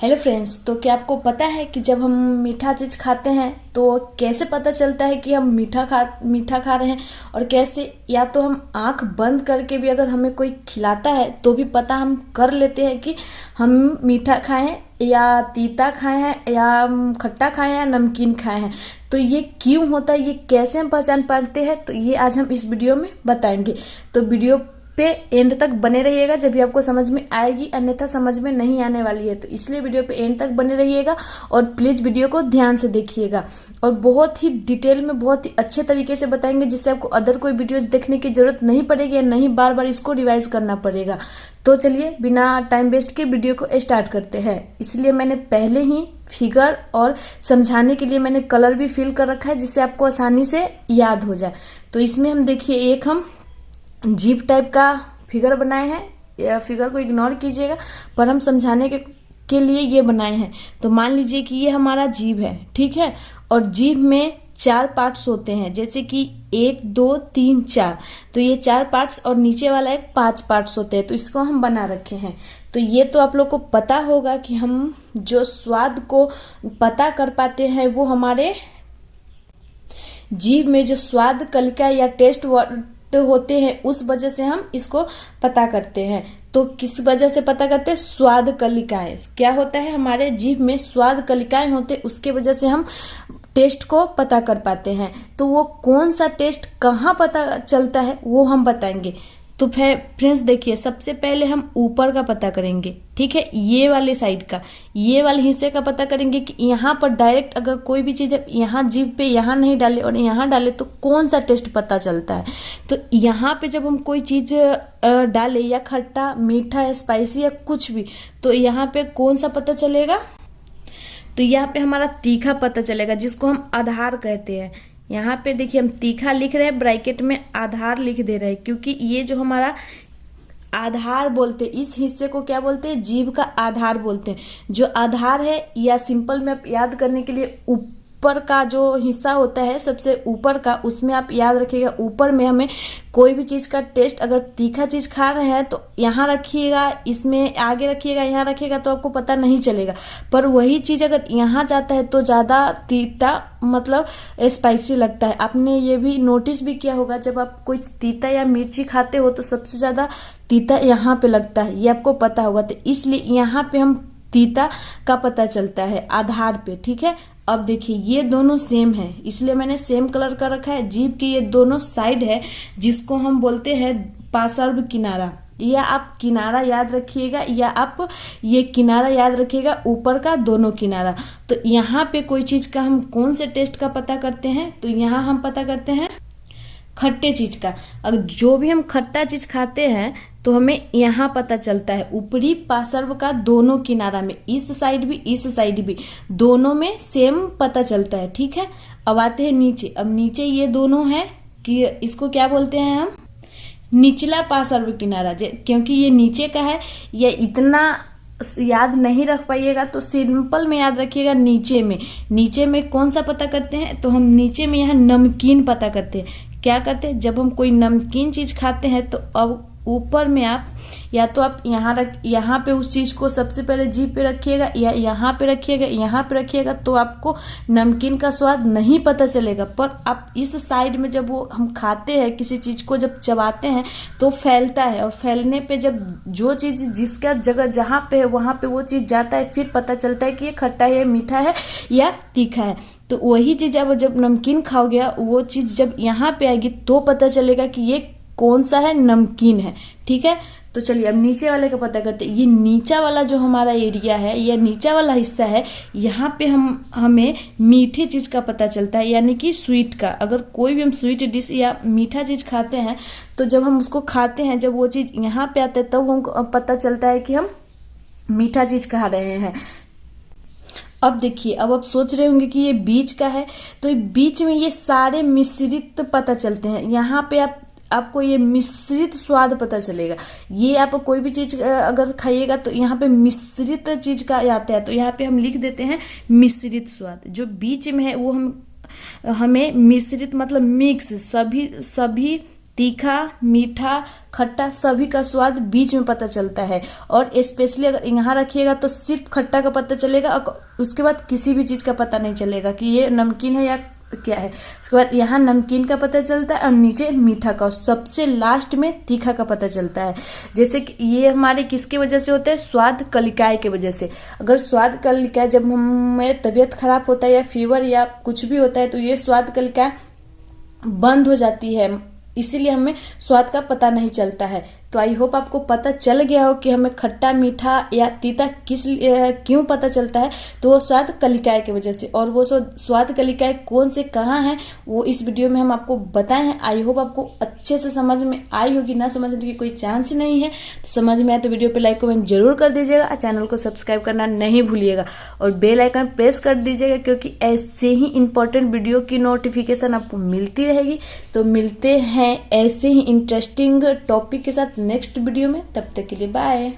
Hello friends, तो क्या आपको पता है कि जब हम मीठा चीज खाते हैं तो कैसे पता चलता है कि हम मीठा खा रहे हैं। और कैसे, या तो हम आंख बंद करके भी अगर हमें कोई खिलाता है तो भी पता हम कर लेते हैं कि हम मीठा खाए हैं या तीता खाए हैं या खट्टा खाए हैं या नमकीन खाए हैं। तो ये क्यों होता है, ये कैसे हम पहचान पाते हैं, तो ये आज हम इस वीडियो में बताएंगे। तो वीडियो पे एंड तक बने रहिएगा, जब भी आपको समझ में आएगी, अन्यथा समझ में नहीं आने वाली है। तो इसलिए वीडियो पे एंड तक बने रहिएगा और प्लीज वीडियो को ध्यान से देखिएगा और बहुत ही डिटेल में, बहुत ही अच्छे तरीके से बताएंगे, जिससे आपको अदर कोई वीडियोस देखने की जरूरत नहीं पड़ेगी या नहीं बार बार इसको रिवाइज करना पड़ेगा। तो चलिए बिना टाइम वेस्ट के वीडियो को स्टार्ट करते हैं। इसलिए मैंने पहले ही फिगर और समझाने के लिए मैंने कलर भी फिल कर रखा है, जिससे आपको आसानी से याद हो जाए। तो इसमें हम देखिए, एक हम जीप टाइप का फिगर बनाए हैं, या फिगर को इग्नोर कीजिएगा, पर हम समझाने के लिए ये बनाए हैं। तो मान लीजिए कि ये हमारा जीभ है, ठीक है। और जीभ में 4 पार्ट्स होते हैं, जैसे कि 1 2 3 4। तो ये 4 पार्ट्स और नीचे वाला एक 5 पार्ट्स होते हैं। तो इसको हम बना रखे हैं। तो ये तो आप लोग को पता होगा कि हम जो स्वाद को पता कर पाते हैं वो हमारे जीभ में जो स्वाद कलिका या टेस्ट होते हैं, उस वजह से हम इसको पता करते हैं। तो किस वजह से पता करते हैं? स्वाद कलिकाएं। क्या होता है, हमारे जीभ में स्वाद कलिकाएं होते हैं, उसके वजह से हम टेस्ट को पता कर पाते हैं। तो वो कौन सा टेस्ट कहाँ पता चलता है वो हम बताएंगे। तो फ्रेंड्स देखिए, सबसे पहले हम ऊपर का पता करेंगे, ठीक है। ये वाले साइड का, ये वाले हिस्से का पता करेंगे कि यहाँ पर डायरेक्ट अगर कोई भी चीज यहाँ जीभ पे यहाँ नहीं डाले और यहाँ डाले तो कौन सा टेस्ट पता चलता है। तो यहाँ पे जब हम कोई चीज डाले, या खट्टा, मीठा या स्पाइसी या कुछ भी, तो यहाँ पे कौन सा पता चलेगा? तो यहाँ पे हमारा तीखा पता चलेगा, जिसको हम आधार कहते हैं। यहाँ पे देखिए, हम तीखा लिख रहे हैं, ब्रैकेट में आधार लिख दे रहे हैं, क्योंकि ये जो हमारा आधार बोलते हैं, इस हिस्से को क्या बोलते हैं? जीभ का आधार बोलते हैं। जो आधार है, या सिंपल में आप याद करने के लिए ऊपर का जो हिस्सा होता है, सबसे ऊपर का, उसमें आप याद रखिएगा। ऊपर में हमें कोई भी चीज का टेस्ट, अगर तीखा चीज खा रहे हैं तो यहाँ रखिएगा, इसमें आगे रखिएगा, यहाँ रखिएगा, तो आपको पता नहीं चलेगा। पर वही चीज अगर यहाँ जाता है तो ज्यादा तीता, मतलब स्पाइसी लगता है। आपने ये भी नोटिस भी किया होगा, जब आप कोई तीता या मिर्ची खाते हो तो सबसे ज्यादा तीता यहाँ पे लगता है, ये आपको पता होगा। तो इसलिए यहाँ पे हम तीता का पता चलता है आधार पे, ठीक है। अब देखिए, ये दोनों सेम है, इसलिए मैंने सेम कलर का रखा है। जीभ की ये दोनों साइड है, जिसको हम बोलते हैं पार्श्व किनारा। या आप किनारा याद रखिएगा, या आप ये किनारा याद रखिएगा, ऊपर का दोनों किनारा। तो यहाँ पे कोई चीज का हम कौन से टेस्ट का पता करते हैं? तो यहाँ हम पता करते हैं खट्टे चीज का। अगर जो भी हम खट्टा चीज खाते हैं तो हमें यहाँ पता चलता है, ऊपरी पार्श्व का दोनों किनारा में, इस साइड भी इस साइड भी, दोनों में सेम पता चलता है, ठीक है। अब आते हैं नीचे। अब नीचे ये दोनों है कि इसको क्या बोलते हैं हम? निचला पार्श्व किनारा। क्योंकि ये नीचे का है, या इतना याद नहीं रख पाइएगा तो सिंपल में याद रखिएगा, नीचे में। नीचे में कौन सा पता करते हैं? तो हम नीचे में यहाँ नमकीन पता करते हैं। क्या करते हैं? जब हम कोई नमकीन चीज खाते हैं तो अब ऊपर में आप, या तो आप यहाँ पे उस चीज को सबसे पहले जीभ पे रखिएगा, या यहाँ पे रखिएगा, यहाँ पे रखिएगा, तो आपको नमकीन का स्वाद नहीं पता चलेगा। पर आप इस साइड में जब वो हम खाते हैं, किसी चीज को जब चबाते हैं तो फैलता है, और फैलने पे जब जो चीज जिसका जगह जहाँ पे है वहां पे वो चीज जाता है, फिर पता चलता है कि ये खट्टा है, मीठा है या तीखा है। तो वही चीज अब जब नमकीन खाओगे, वो चीज जब यहाँ पे आएगी तो पता चलेगा कि ये कौन सा है, नमकीन है, ठीक है। तो चलिए अब नीचे वाले का पता करते हैं। ये नीचा वाला जो हमारा एरिया है, या नीचा वाला हिस्सा है, यहाँ पे हमें मीठी चीज का पता चलता है, यानी कि स्वीट का। अगर कोई भी हम स्वीट डिश या मीठा चीज खाते हैं तो जब हम उसको खाते हैं, जब वो चीज यहाँ पे आता है तब हमको पता चलता है कि हम मीठा चीज खा रहे हैं। अब देखिए, अब आप सोच रहे होंगे कि ये बीच का है, तो बीच में ये सारे मिश्रित पता चलते हैं। यहाँ पे आपको ये मिश्रित स्वाद पता चलेगा। ये आप कोई भी चीज अगर खाइएगा तो यहाँ पे मिश्रित चीज का आता है, तो यहाँ पे हम लिख देते हैं मिश्रित स्वाद। जो बीच में है वो हमें मिश्रित मतलब मिक्स, सभी तीखा, मीठा, खट्टा सभी का स्वाद बीच में पता चलता है। और स्पेशली अगर यहाँ रखिएगा तो सिर्फ खट्टा का पता चलेगा, उसके बाद किसी भी चीज़ का पता नहीं चलेगा कि ये नमकीन है या क्या है। उसके बाद यहाँ नमकीन का पता चलता है और नीचे मीठा का, और सबसे लास्ट में तीखा का पता चलता है। जैसे कि ये हमारे किसके वजह से होता है, स्वाद कलिकाएं के वजह से। अगर स्वाद कलिकाएं, जब हमें तबीयत खराब होता है या फीवर या कुछ भी होता है तो ये स्वाद कलिकाएं बंद हो जाती है, इसीलिए हमें स्वाद का पता नहीं चलता है। तो आई होप आपको पता चल गया हो कि हमें खट्टा, मीठा या तीता क्यों पता चलता है। तो वो स्वाद कलिकाएं की वजह से, और वो स्वाद कलिकाएं कौन से कहाँ हैं वो इस वीडियो में हम आपको बताए हैं। आई होप आपको अच्छे से समझ में आई होगी, ना समझने की कोई चांस नहीं है। तो समझ में आए तो वीडियो पे लाइक कमेंट जरूर कर दीजिएगा, चैनल को सब्सक्राइब करना नहीं भूलिएगा और बेल आइकन प्रेस कर दीजिएगा, क्योंकि ऐसे ही इंपॉर्टेंट वीडियो की नोटिफिकेशन आपको मिलती रहेगी। तो मिलते हैं ऐसे ही इंटरेस्टिंग टॉपिक के साथ नेक्स्ट वीडियो में, तब तक के लिए बाय।